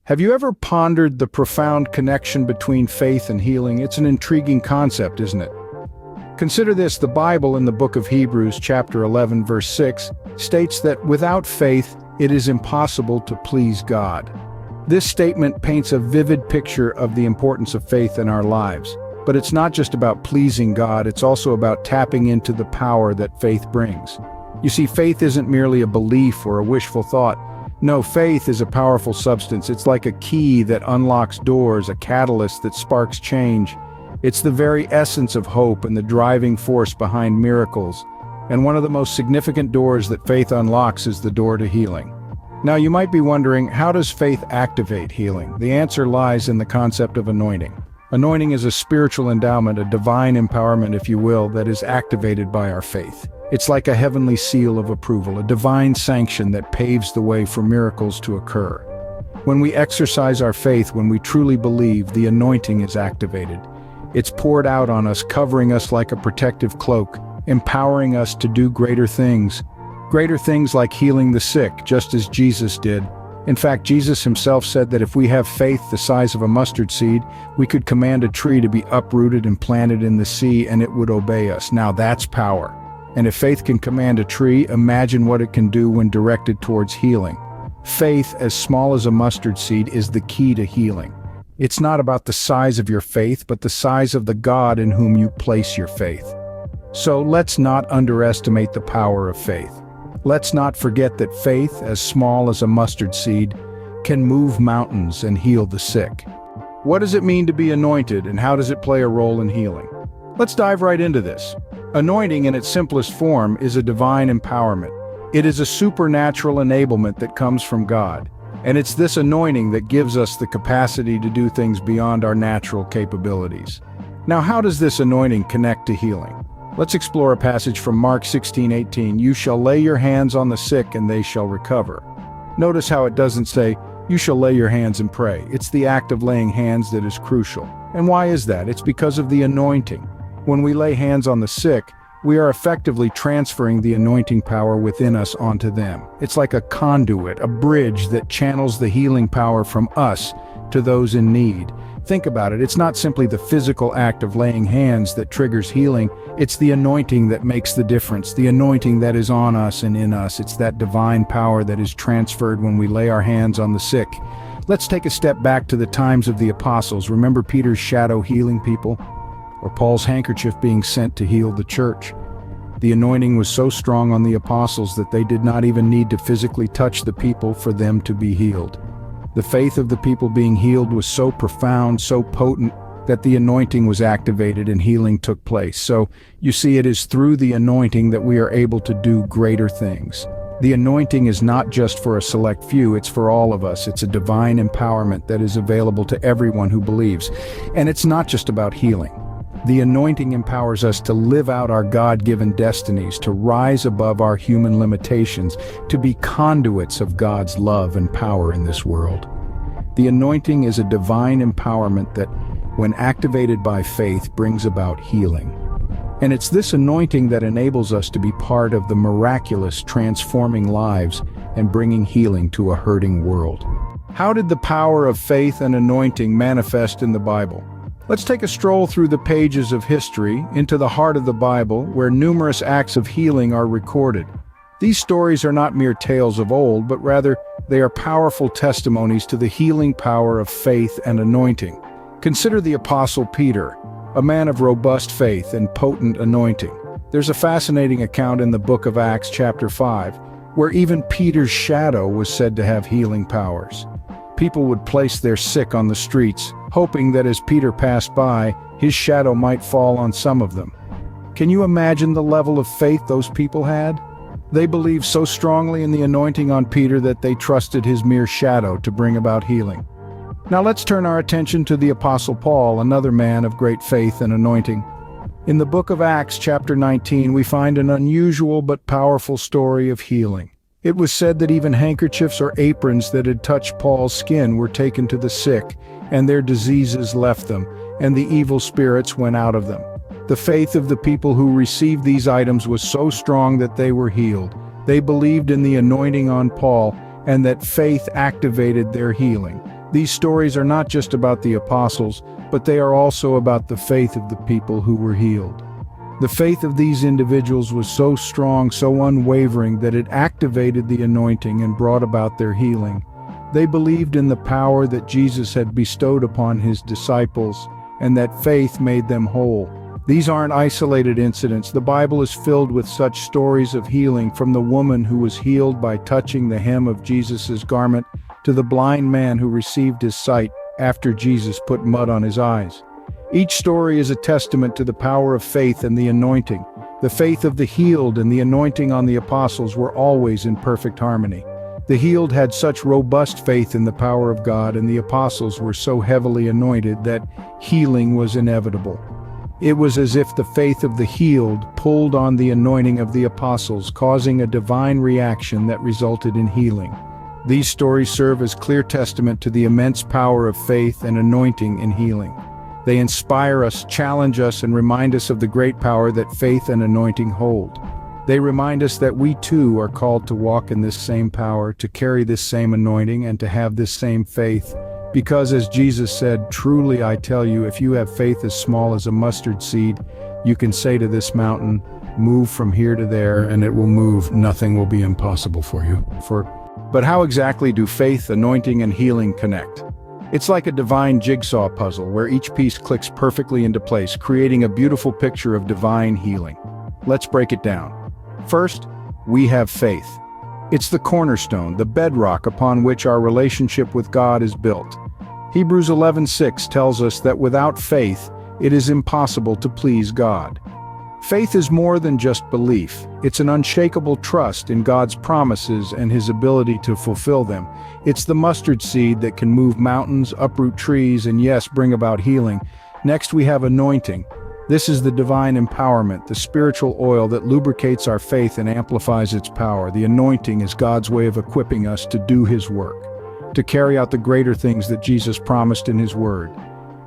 Have you ever pondered the profound connection between faith and healing? It's an intriguing concept, isn't it? Consider this: the Bible in the book of Hebrews, chapter 11, verse 6, states that without faith, it is impossible to please God. This statement paints a vivid picture of the importance of faith in our lives. But it's not just about pleasing God, it's also about tapping into the power that faith brings. You see, faith isn't merely a belief or a wishful thought. No, faith is a powerful substance. It's like a key that unlocks doors, a catalyst that sparks change. It's the very essence of hope and the driving force behind miracles. And one of the most significant doors that faith unlocks is the door to healing. Now, you might be wondering, how does faith activate healing? The answer lies in the concept of anointing. Anointing is a spiritual endowment, a divine empowerment, if you will, that is activated by our faith. It's like a heavenly seal of approval, a divine sanction that paves the way for miracles to occur. When we exercise our faith, when we truly believe, the anointing is activated. It's poured out on us, covering us like a protective cloak, empowering us to do greater things. Greater things like healing the sick, just as Jesus did. In fact, Jesus himself said that if we have faith the size of a mustard seed, we could command a tree to be uprooted and planted in the sea, and it would obey us. Now that's power. And if faith can command a tree, imagine what it can do when directed towards healing. Faith, as small as a mustard seed, is the key to healing. It's not about the size of your faith, but the size of the God in whom you place your faith. So let's not underestimate the power of faith. Let's not forget that faith, as small as a mustard seed, can move mountains and heal the sick. What does it mean to be anointed, and how does it play a role in healing? Let's dive right into this. Anointing, in its simplest form, is a divine empowerment. It is a supernatural enablement that comes from God. And it's this anointing that gives us the capacity to do things beyond our natural capabilities. Now, how does this anointing connect to healing? Let's explore a passage from Mark 16:18. You shall lay your hands on the sick and they shall recover. Notice how it doesn't say, you shall lay your hands and pray. It's the act of laying hands that is crucial. And why is that? It's because of the anointing. When we lay hands on the sick, we are effectively transferring the anointing power within us onto them. It's like a conduit, a bridge that channels the healing power from us to those in need. Think about it. It's not simply the physical act of laying hands that triggers healing. It's the anointing that makes the difference, the anointing that is on us and in us. It's that divine power that is transferred when we lay our hands on the sick. Let's take a step back to the times of the apostles. Remember Peter's shadow healing people? Or Paul's handkerchief being sent to heal the church? The anointing was so strong on the apostles that they did not even need to physically touch the people for them to be healed. The faith of the people being healed was so profound, so potent, that the anointing was activated and healing took place. So, you see, it is through the anointing that we are able to do greater things. The anointing is not just for a select few, it's for all of us. It's a divine empowerment that is available to everyone who believes. And it's not just about healing. The anointing empowers us to live out our God-given destinies, to rise above our human limitations, to be conduits of God's love and power in this world. The anointing is a divine empowerment that, when activated by faith, brings about healing. And it's this anointing that enables us to be part of the miraculous transforming lives and bringing healing to a hurting world. How did the power of faith and anointing manifest in the Bible? Let's take a stroll through the pages of history into the heart of the Bible, where numerous acts of healing are recorded. These stories are not mere tales of old, but rather they are powerful testimonies to the healing power of faith and anointing. Consider the Apostle Peter, a man of robust faith and potent anointing. There's a fascinating account in the book of Acts chapter 5, where even Peter's shadow was said to have healing powers. People would place their sick on the streets, hoping that as Peter passed by, his shadow might fall on some of them. Can you imagine the level of faith those people had? They believed so strongly in the anointing on Peter that they trusted his mere shadow to bring about healing. Now let's turn our attention to the Apostle Paul, another man of great faith and anointing. In the book of Acts chapter 19, we find an unusual but powerful story of healing. It was said that even handkerchiefs or aprons that had touched Paul's skin were taken to the sick, and their diseases left them, and the evil spirits went out of them. The faith of the people who received these items was so strong that they were healed. They believed in the anointing on Paul, and that faith activated their healing. These stories are not just about the apostles, but they are also about the faith of the people who were healed. The faith of these individuals was so strong, so unwavering, that it activated the anointing and brought about their healing. They believed in the power that Jesus had bestowed upon his disciples, and that faith made them whole. These aren't isolated incidents. The Bible is filled with such stories of healing, from the woman who was healed by touching the hem of Jesus' garment to the blind man who received his sight after Jesus put mud on his eyes. Each story is a testament to the power of faith and the anointing. The faith of the healed and the anointing on the apostles were always in perfect harmony. The healed had such robust faith in the power of God, and the apostles were so heavily anointed that healing was inevitable. It was as if the faith of the healed pulled on the anointing of the apostles, causing a divine reaction that resulted in healing. These stories serve as clear testament to the immense power of faith and anointing in healing. They inspire us, challenge us, and remind us of the great power that faith and anointing hold. They remind us that we too are called to walk in this same power, to carry this same anointing, and to have this same faith. Because as Jesus said, "Truly I tell you, if you have faith as small as a mustard seed, you can say to this mountain, 'Move from here to there,' and it will move. Nothing will be impossible for you." But how exactly do faith, anointing, and healing connect? It's like a divine jigsaw puzzle where each piece clicks perfectly into place, creating a beautiful picture of divine healing. Let's break it down. First, we have faith. It's the cornerstone, the bedrock upon which our relationship with God is built. Hebrews 11:6 tells us that without faith, it is impossible to please God. Faith is more than just belief. It's an unshakable trust in God's promises and his ability to fulfill them. It's the mustard seed that can move mountains, uproot trees, and yes, bring about healing. Next, we have anointing. This is the divine empowerment, the spiritual oil that lubricates our faith and amplifies its power. The anointing is God's way of equipping us to do his work, to carry out the greater things that Jesus promised in his word.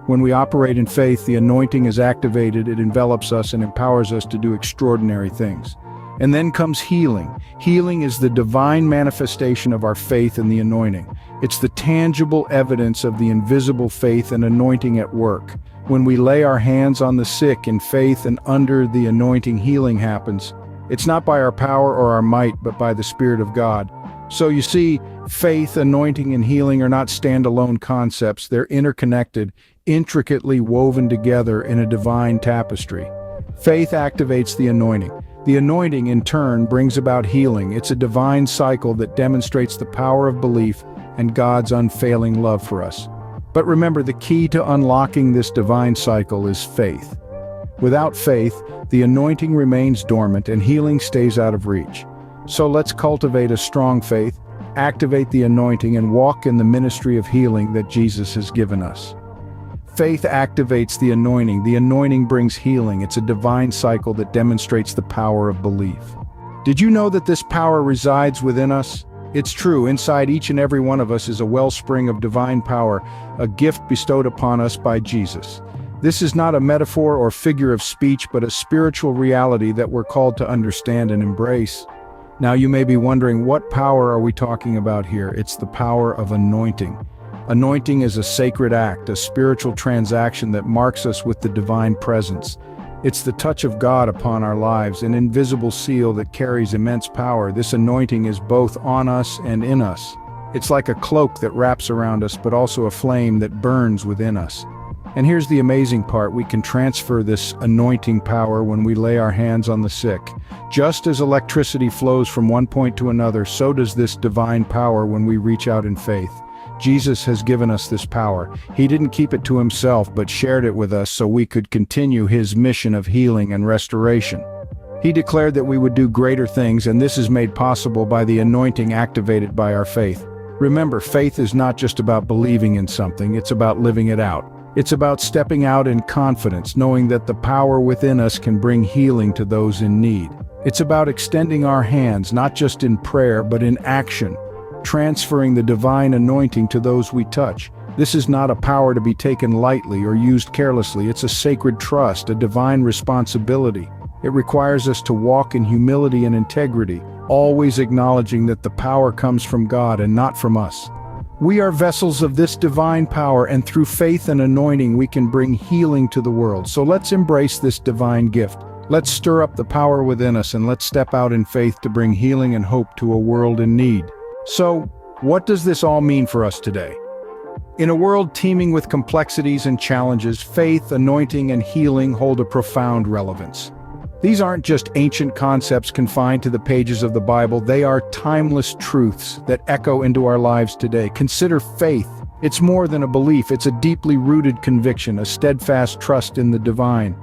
When we operate in faith, the anointing is activated, it envelops us and empowers us to do extraordinary things. And then comes healing. Healing is the divine manifestation of our faith in the anointing. It's the tangible evidence of the invisible faith and anointing at work. When we lay our hands on the sick in faith and under the anointing, healing happens. It's not by our power or our might, but by the Spirit of God. So you see, faith, anointing, and healing are not standalone concepts. They're interconnected, intricately woven together in a divine tapestry. Faith activates the anointing. The anointing, in turn, brings about healing. It's a divine cycle that demonstrates the power of belief and God's unfailing love for us. But remember, the key to unlocking this divine cycle is faith. Without faith, the anointing remains dormant and healing stays out of reach. So let's cultivate a strong faith, activate the anointing, and walk in the ministry of healing that Jesus has given us. Faith activates the anointing. The anointing brings healing. It's a divine cycle that demonstrates the power of belief. Did you know that this power resides within us? It's true, inside each and every one of us is a wellspring of divine power, a gift bestowed upon us by Jesus. This is not a metaphor or figure of speech, but a spiritual reality that we're called to understand and embrace. Now you may be wondering, what power are we talking about here? It's the power of anointing. Anointing is a sacred act, a spiritual transaction that marks us with the divine presence. It's the touch of God upon our lives, an invisible seal that carries immense power. This anointing is both on us and in us. It's like a cloak that wraps around us, but also a flame that burns within us. And here's the amazing part: we can transfer this anointing power when we lay our hands on the sick. Just as electricity flows from one point to another, so does this divine power when we reach out in faith. Jesus has given us this power. He didn't keep it to himself, but shared it with us so we could continue his mission of healing and restoration. He declared that we would do greater things, and this is made possible by the anointing activated by our faith. Remember, faith is not just about believing in something, it's about living it out. It's about stepping out in confidence, knowing that the power within us can bring healing to those in need. It's about extending our hands, not just in prayer, but in action, transferring the divine anointing to those we touch. This is not a power to be taken lightly or used carelessly. It's a sacred trust, a divine responsibility. It requires us to walk in humility and integrity, always acknowledging that the power comes from God and not from us. We are vessels of this divine power, and through faith and anointing we can bring healing to the world. So let's embrace this divine gift. Let's stir up the power within us, and let's step out in faith to bring healing and hope to a world in need. So, what does this all mean for us today? In a world teeming with complexities and challenges, faith, anointing, and healing hold a profound relevance. These aren't just ancient concepts confined to the pages of the Bible, they are timeless truths that echo into our lives today. Consider faith. It's more than a belief, it's a deeply rooted conviction, a steadfast trust in the divine.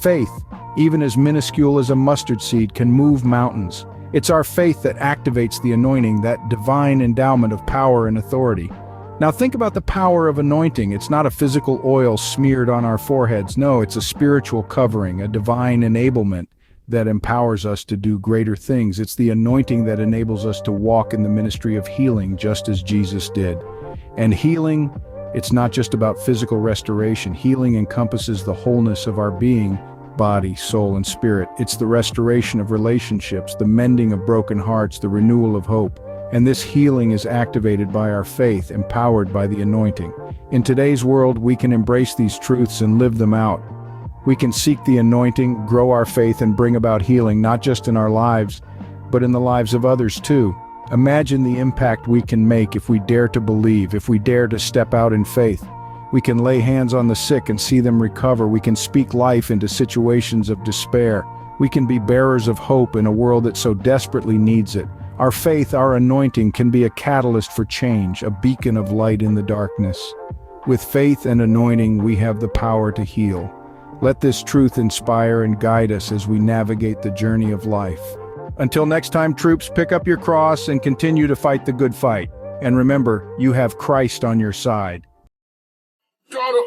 Faith, even as minuscule as a mustard seed, can move mountains. It's our faith that activates the anointing, that divine endowment of power and authority. Now think about the power of anointing. It's not a physical oil smeared on our foreheads. No, it's a spiritual covering, a divine enablement that empowers us to do greater things. It's the anointing that enables us to walk in the ministry of healing, just as Jesus did. And healing, it's not just about physical restoration. Healing encompasses the wholeness of our being, body, soul, and spirit. It's the restoration of relationships, the mending of broken hearts, the renewal of hope. And this healing is activated by our faith, empowered by the anointing. In today's world, we can embrace these truths and live them out. We can seek the anointing, grow our faith, and bring about healing, not just in our lives, but in the lives of others too. Imagine the impact we can make if we dare to believe, if we dare to step out in faith. We can lay hands on the sick and see them recover. We can speak life into situations of despair. We can be bearers of hope in a world that so desperately needs it. Our faith, our anointing, can be a catalyst for change, a beacon of light in the darkness. With faith and anointing, we have the power to heal. Let this truth inspire and guide us as we navigate the journey of life. Until next time, troops, pick up your cross and continue to fight the good fight. And remember, you have Christ on your side. Gotta